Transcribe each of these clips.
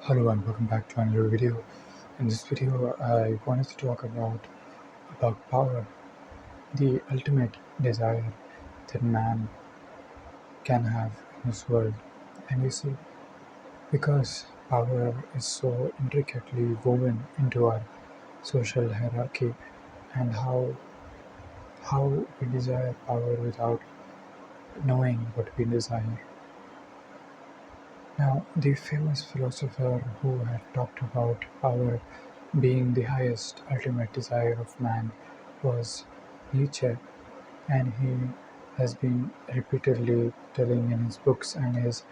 Hello and welcome back to another video. In this video, I wanted to talk about power, the ultimate desire that man can have in this world. And you see, because power is so intricately woven into our social hierarchy, and how we desire power without knowing what we desire. Now, the famous philosopher who had talked about power being the highest ultimate desire of man was Nietzsche, and he has been repeatedly telling in his books and his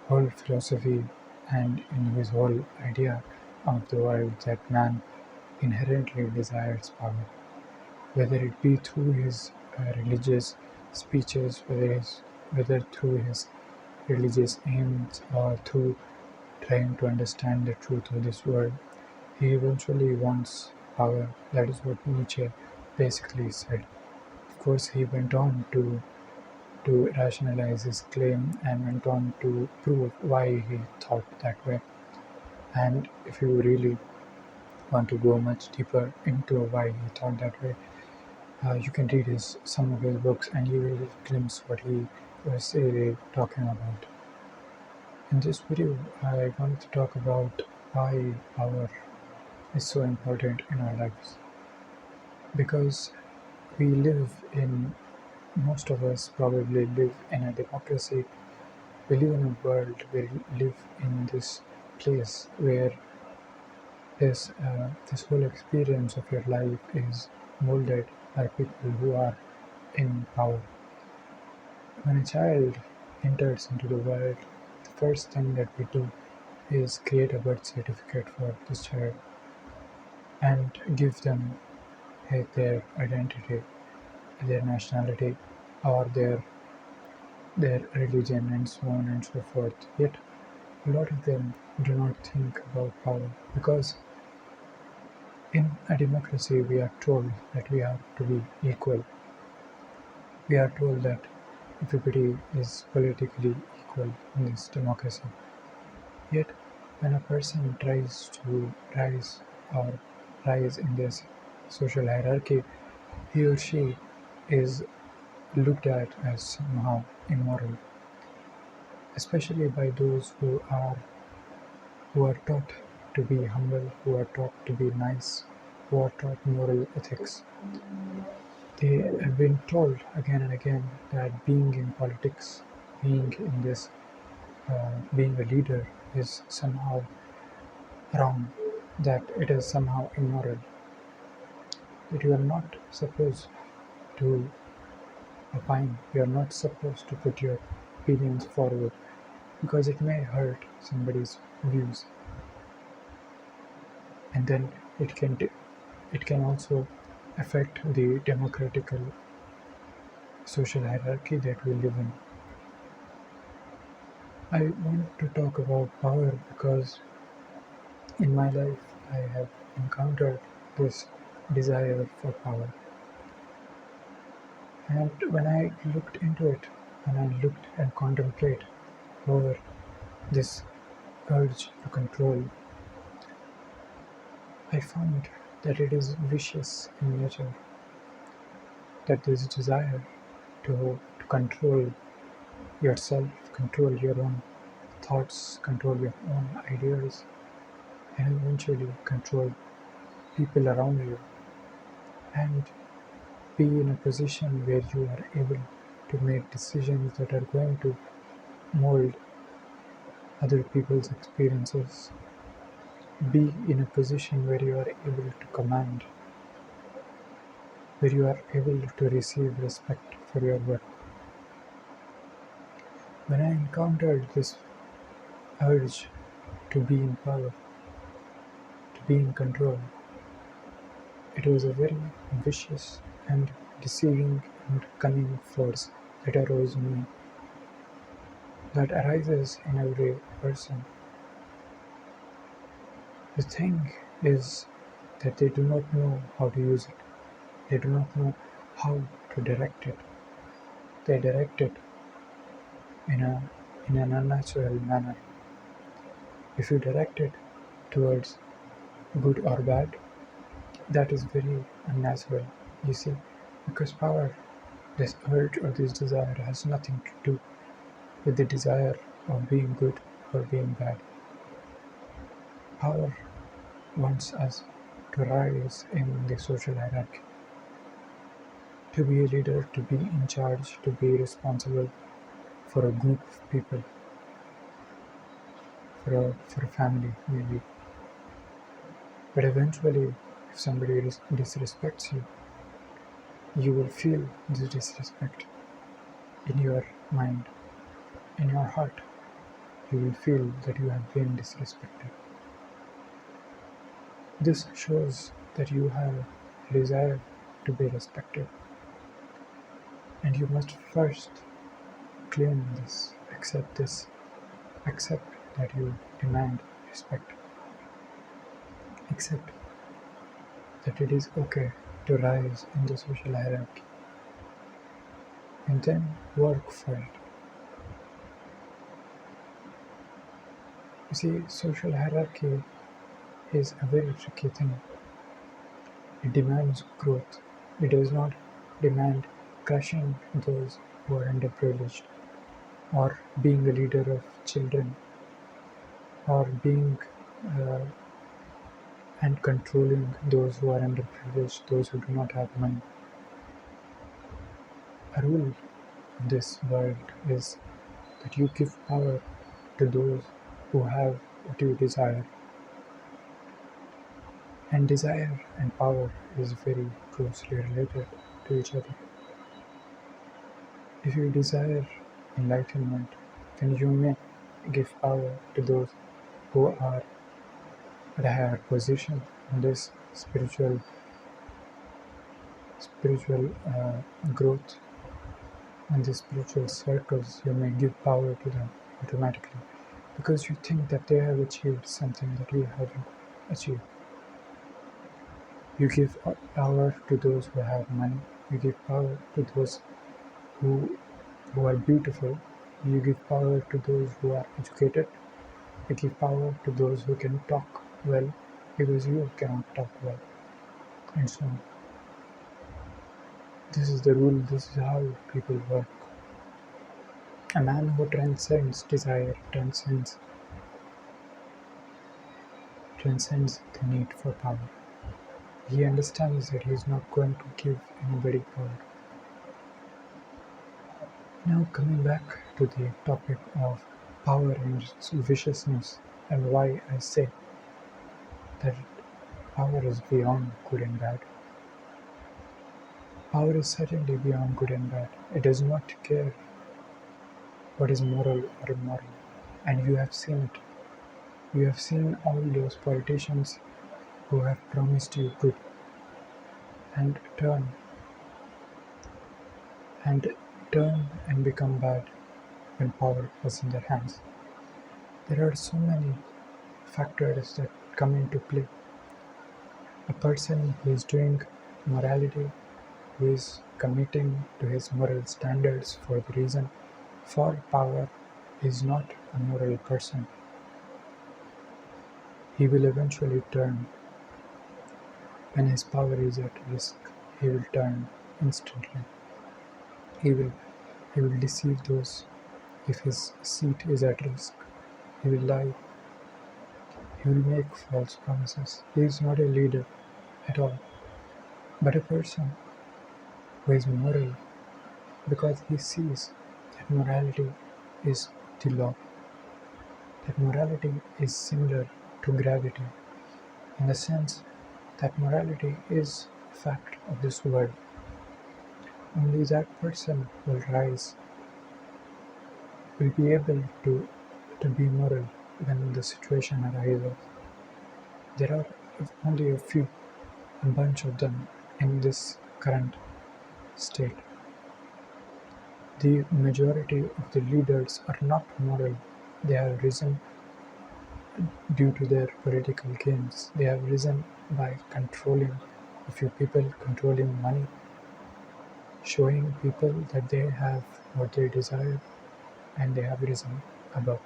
whole philosophy and in his whole idea of the world that man inherently desires power, whether it be through his religious speeches, whether through his religious aims or through trying to understand the truth of this world. He eventually wants power. That is what Nietzsche basically said. Of course, he went on to rationalize his claim and went on to prove why he thought that way. And if you really want to go much deeper into why he thought that way, you can read some of his books and you will glimpse what he was really talking about. In this video, I wanted to talk about why power is so important in our lives. Because we live in, most of us probably live in a democracy. We live in a world, we live in this place where this whole experience of your life is molded by people who are in power. When a child enters into the world, the first thing that we do is create a birth certificate for this child and give them their identity, their nationality, or their religion, and so on and so forth. Yet, a lot of them do not think about power because in a democracy we are told that we have to be equal. We are told that everybody is politically equal in this democracy. Yet, when a person tries to rise in this social hierarchy, he or she is looked at as somehow immoral, especially by those who are taught to be humble, who are taught to be nice, who are taught moral ethics. They have been told again and again that being in politics, being a leader is somehow wrong, that it is somehow immoral, that you are not supposed to opine, you are not supposed to put your opinions forward because it may hurt somebody's views, and then it can also affect the democratical social hierarchy that we live in. I want to talk about power because in my life I have encountered this desire for power. And when I looked into it, when I looked and contemplate over this urge to control, I found that it is vicious in nature, that this desire to control yourself, control your own thoughts, control your own ideas, and eventually control people around you, and be in a position where you are able to make decisions that are going to mold other people's experiences, be in a position where you are able to command, where you are able to receive respect for your work. When I encountered this urge to be in power, to be in control, it was a very vicious and deceiving and cunning force that arose in me, that arises in every person. The thing is that they do not know how to use it. They do not know how to direct it. They direct it in a in an unnatural manner. If you direct it towards good or bad, that is very unnatural, you see, because power, this urge or this desire, has nothing to do with the desire of being good or being bad. Power wants us to rise in the social hierarchy, to be a leader, to be in charge, to be responsible for a group of people, for a family, maybe. But eventually, if somebody disrespects you, you will feel this disrespect in your mind, in your heart. You will feel that you have been disrespected. This shows that you have a desire to be respected, and you must first claim this, accept that you demand respect, accept that it is okay to rise in the social hierarchy, and then work for it. You see, social hierarchy is a very tricky thing. It demands growth. It does not demand crushing those who are underprivileged, or being a leader of children, or being uh, and controlling those who are underprivileged, those who do not have money. A rule of this world is that you give power to those who have what you desire, and desire and power is very closely related to each other. If you desire enlightenment, then you may give power to those who are at a higher position in this spiritual growth and the spiritual circles. You may give power to them automatically because you think that they have achieved something that you haven't achieved. You give power to those who have money. You give power to those who who are beautiful. You give power to those who are educated. You give power to those who can talk well because you cannot talk well, and so on. This is the rule, this is how people work. A man who transcends desire, transcends the need for power. He understands that he is not going to give anybody power. Now, coming back to the topic of power and its viciousness, and why I say that power is beyond good and bad. Power is certainly beyond good and bad. It does not care what is moral or immoral. And you have seen it. You have seen all those politicians who have promised you good and and turn and become bad when power was in their hands. There are so many factors that come into play. A person who is doing morality, who is committing to his moral standards for the reason for power, is not a moral person. He will eventually turn. When his power is at risk, he will turn instantly. He will he will deceive those. If his seat is at risk, he will lie. He will make false promises. He is not a leader at all, but a person who is moral because he sees that morality is the law, that morality is similar to gravity in the sense that morality is a fact of this world. Only that person will rise, will be able to be moral when the situation arises. There are only a bunch of them in this current state. The majority of the leaders are not moral. They have risen due to their political gains. They have risen by controlling a few people, controlling money, showing people that they have what they desire, and they have risen above.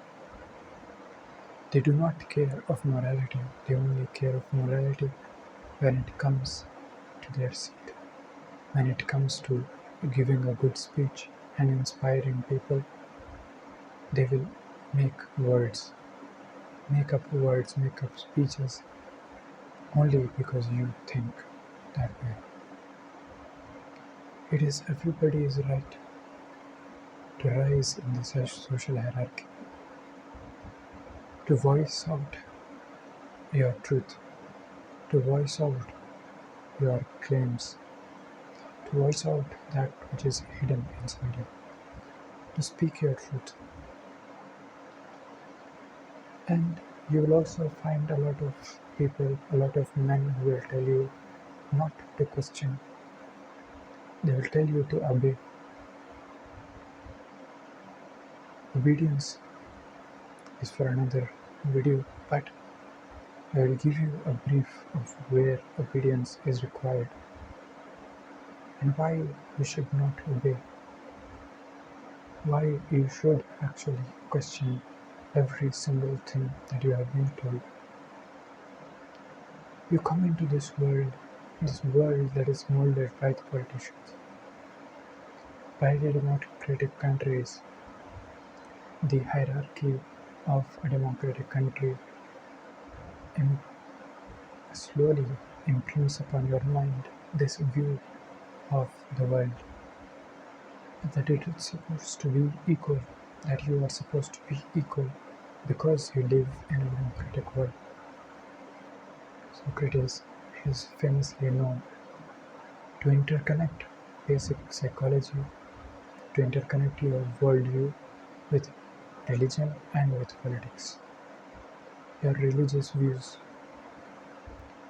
They do not care of morality, they only care of morality when it comes to their seat. When it comes to giving a good speech and inspiring people, they will make words, make up speeches only because you think that way. It is everybody's right to rise in the social hierarchy, to voice out your truth, to voice out your claims, to voice out that which is hidden inside you, to speak your truth. And you will also find a lot of people, a lot of men who will tell you not to question. They will tell you to obey. Obedience is for another video, but I will give you a brief of where obedience is required and why you should not obey, why you should actually question every single thing that you have been told. You come into this world that is molded by the politicians, by the democratic countries. The hierarchy of a democratic country im- slowly imprints upon your mind this view of the world, that it is supposed to be equal, that you are supposed to be equal because you live in a democratic world. Socrates is famously known to interconnect basic psychology, to interconnect your worldview with religion and with politics. Your religious views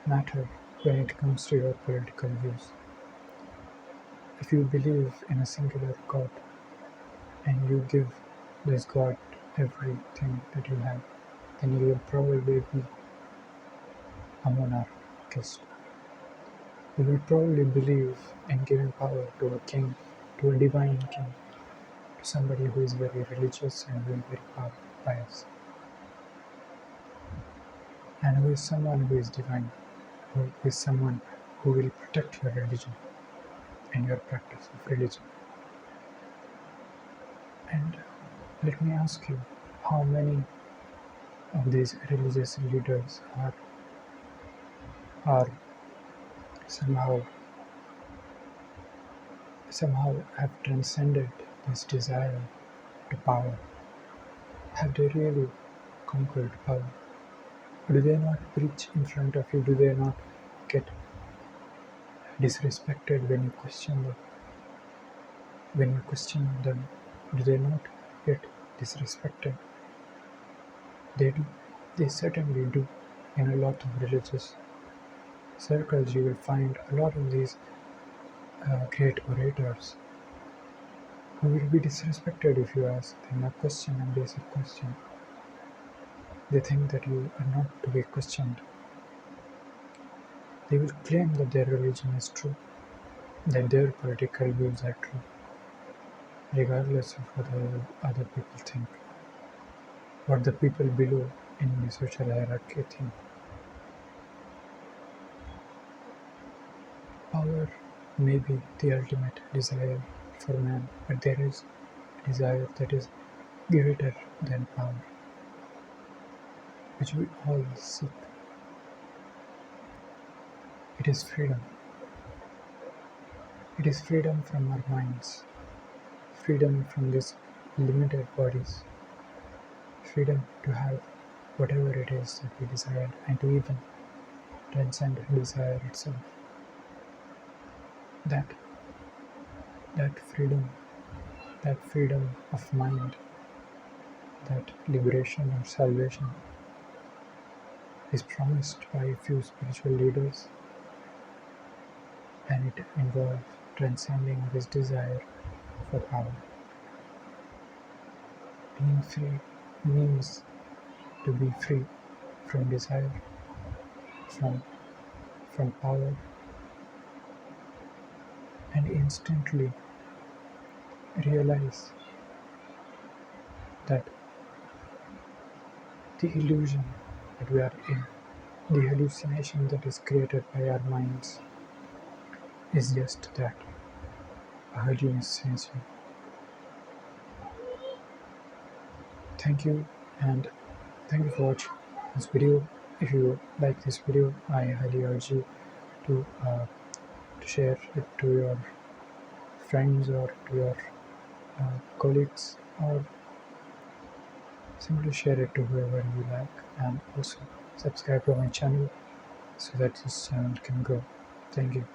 matter when it comes to your political views. If you believe in a singular God and you give this God everything that you have, then you will probably be a monarchist. You will probably believe in giving power to a king, to a divine king, to somebody who is very religious and who is very pious, and who is someone who is divine, who is someone who will protect your religion and your practice of religion. And let me ask you, how many of these religious leaders are somehow have transcended this desire to power? Have they really conquered power? Do they not preach in front of you? Do they not get disrespected when you question them? When you question them, do they not get disrespected? They do. They certainly do. In a lot of religious circles, you will find a lot of these great orators who will be disrespected if you ask them a question, a basic question. They think that you are not to be questioned. They will claim that their religion is true, that their political views are true, regardless of what other people think, what the people below in the social hierarchy think. Power may be the ultimate desire for man, but there is a desire that is greater than power, which we all seek. It is freedom. It is freedom from our minds, freedom from these limited bodies, freedom to have whatever it is that we desire and to even transcend desire itself. That that freedom of mind, that liberation or salvation is promised by a few spiritual leaders, and it involves transcending this desire for power. Being free means to be free from desire, from power, and instantly realize that The illusion that we are in, the hallucination that is created by our minds, is just that, a hallucination. Thank you, and thank you for watching this video. If you like this video, I highly urge you to share it to your friends or to your colleagues, or simply share it to whoever you like, and also subscribe to my channel so that this channel can grow. Thank you.